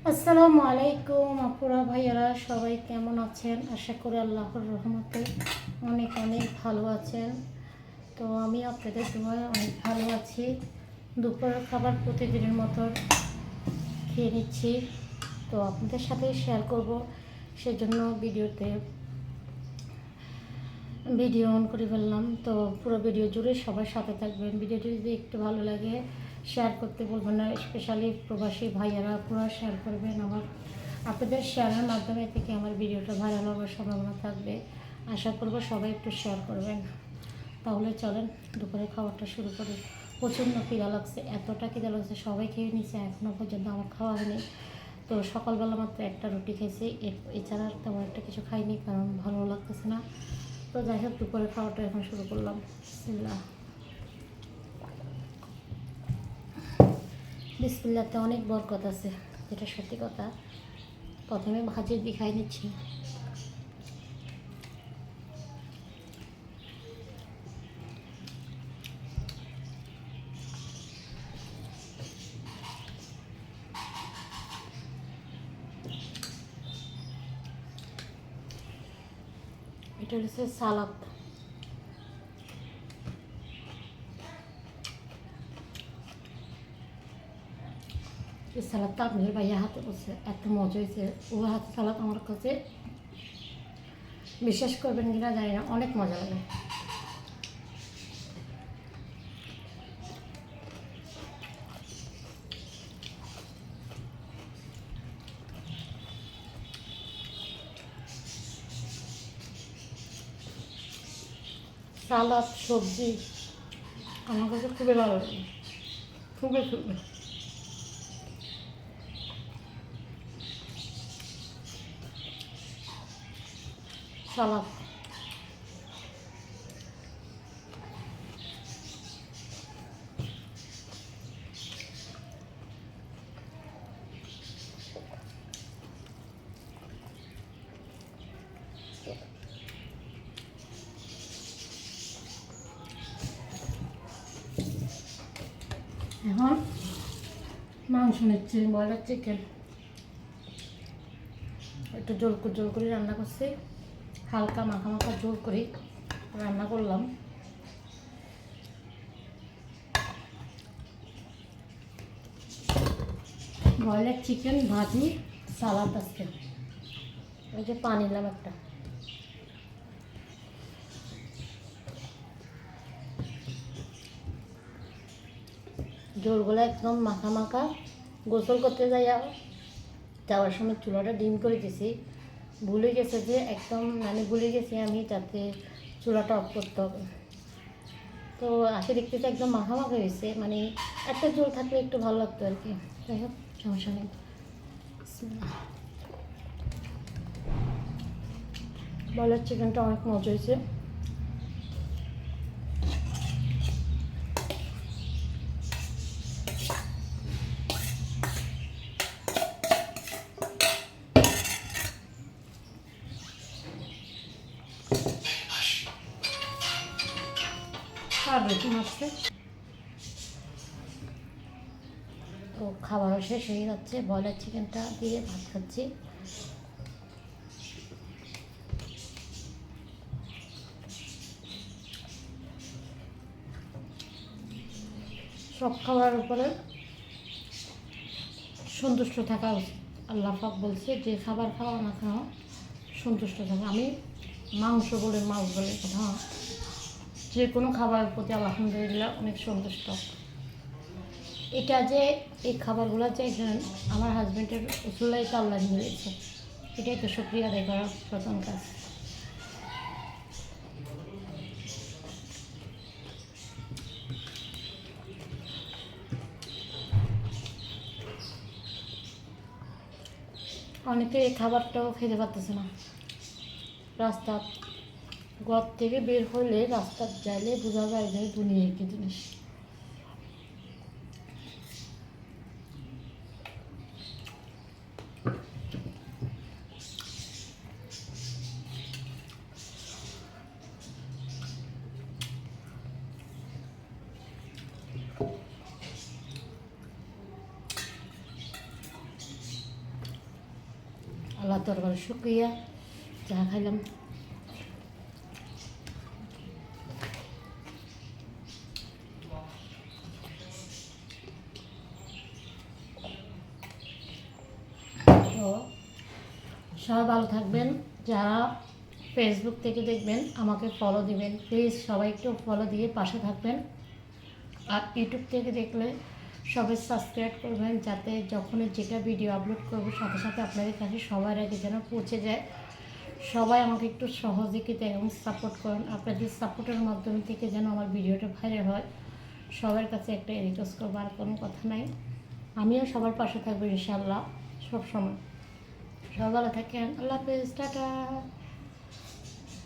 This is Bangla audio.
আসসালামু আলাইকুম আপুরা ভাইয়ারা, সবাই কেমন আছেন? আশা করি আল্লাহর রহমতে অনেক অনেক ভালো আছেন। তো আমি আপনাদের দোয়ায় অনেক ভালো আছি। দুপুরের খাবার প্রতিদিনের মতো খেয়ে নিচ্ছি, তো আপনাদের সাথে শেয়ার করব। সেজন্য ভিডিও অন করে ফেললাম। তো পুরো ভিডিও জুড়ে সবার সাথে থাকবেন। ভিডিওটি যদি একটু ভালো লাগে শেয়ার করতে বলবেন না, স্পেশালি প্রবাসী ভাইয়ারা পুরো শেয়ার করবেন। আপনাদের শেয়ারের মাধ্যমে থেকে আমার ভিডিওটা ভাইরাল হওয়ার সম্ভাবনা থাকবে। আশা করব সবাই একটু শেয়ার করবেন। তাহলে চলেন দুপুরে খাবারটা শুরু করি। প্রচণ্ড খিদা লাগছে, এতটা খিদা লাগছে, সবাই খেয়ে নিচ্ছে, এখনও পর্যন্ত আমার খাওয়া হয়নি। তো সকালবেলা মাত্র একটা রুটি খেয়েছি, এছাড়া তেমন একটা কিছু খাইনি, কারণ ভালো লাগতেছে না। তো যাই হোক, দুপুরে খাওয়াটা এখন শুরু করলাম। বিসমিল্লাহ। বিসমিল্লাতে অনেক বরকত আছে, যেটা সত্যি কথা। প্রথমে ভাজি দিয়ে খাই নিচ্ছি। এটা হচ্ছে সালাদ। এই সালাদটা আপনার ভাইয়া হাতে বসে এত মজা হয়েছে। ওর হাতে সালাদ আমার কাছে, বিশ্বাস করবেন কিনা জানি না, অনেক মজা লাগে। সালাদ সবজি আমার কাছে খুবই ভালো লাগে, খুবই খুবই। সালাদ এখন মাংস নিচ্ছি, ব্রয়লার চিকেন। একটু জোল করে রান্না করছি, হালকা মাখা মাখা জোল করে রান্না করলাম। ব্রয়লার চিকেন, ভাজি, সালাদ আছে। এই যে পানি নিলাম একটা। জোলগুলো একদম মাখা মাখা। গোসল করতে যাওয়ার সময় চুলাটা ডিম করে দিয়েছি, ভুলে গেছে যে একদম, মানে ভুলে গেছি আমি, যাতে চুলাটা অফ করতে হবে। তো আসে দেখতেছি একদম মাখা মাখা হয়েছে, মানে একটা জল থাকলে একটু ভালো লাগতো আর কি। যাই হোক, সমস্যা নেই। ব্রয়লার চিকেনটা অনেক মজা হয়েছে। আর রসুন আসছে। তো খাবারও শেষ হয়ে যাচ্ছে, ব্রয়লার চিকেনটা দিয়ে ভাত খাচ্ছি। সব খাবারের উপরে সন্তুষ্ট থাকা উচিত। আল্লাহ পাক বলছে যে খাবার খাওয়া না খাওয়া সন্তুষ্ট থাকা। আমি মাংস বলে, মাছ বলে কথা, যে কোনো খাবারের প্রতি আলহামদুলিল্লাহ অনেক সন্তুষ্ট। এটা যে এই খাবারগুলো যে আমার হাজব্যান্ডের উসুল্লাই তো আল্লাহ মিলেছে, এটাই তো শুকরিয়া আদায় করার প্রথম কাজ। অনেকে এই খাবারটাও খেতে পারতেছে না। রাস্তা ঘর থেকে বের হলে, রাস্তার যাইলে বোঝা যায় যে দুনিয়া কি জিনিস। আল্লাহ দরবারে শুক্রিয়া চা খাইলাম। তো সবাই ভালো থাকবেন। যারা ফেসবুক থেকে দেখবেন আমাকে ফলো দিবেন প্লিজ, সবাই একটু ফলো দিয়ে পাশে থাকবেন। আর ইউটিউব থেকে দেখলে সবাই সাবস্ক্রাইব করবেন, যাতে যখনই যেটা ভিডিও আপলোড করবো সাথে সাথে আপনাদের কাছে সবার আগে যেন পৌঁছে যায়। সবাই আমাকে একটু সহযোগিতা এবং সাপোর্ট করুন। আপনাদের সাপোর্টের মাধ্যমে থেকে যেন আমার ভিডিওটা ভাইরাল হয়, সবার কাছে একটা রিকোয়েস্ট করবো, আর কোনো কথা নাই। আমিও সবার পাশে থাকবো ইনশাল্লাহ সবসময়। সবাই ভালো থাকেন, আল্লাহ হাফেজ, টাটা।